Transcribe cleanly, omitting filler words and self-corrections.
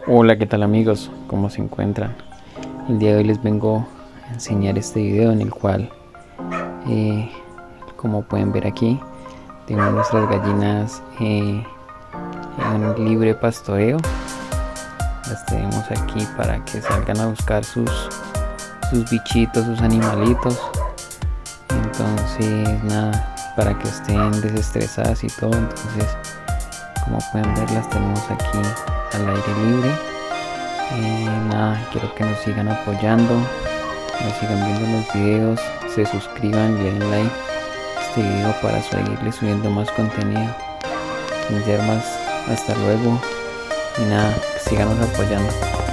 Hola, ¿qué tal amigos? ¿Cómo se encuentran? El día de hoy les vengo a enseñar este video en el cual, eh, como pueden ver aquí, tengo nuestras gallinas en libre pastoreo. Las tenemos aquí para que salgan a buscar sus bichitos, sus animalitos. Entonces, nada, para que estén desestresadas y todo. Entonces, como pueden ver, las tenemos aquí al aire libre. Nada, quiero que nos sigan apoyando, nos sigan viendo los videos, se suscriban y den like a este video para seguirles subiendo más contenido. Sin ser más, hasta luego y nada, síganos apoyando.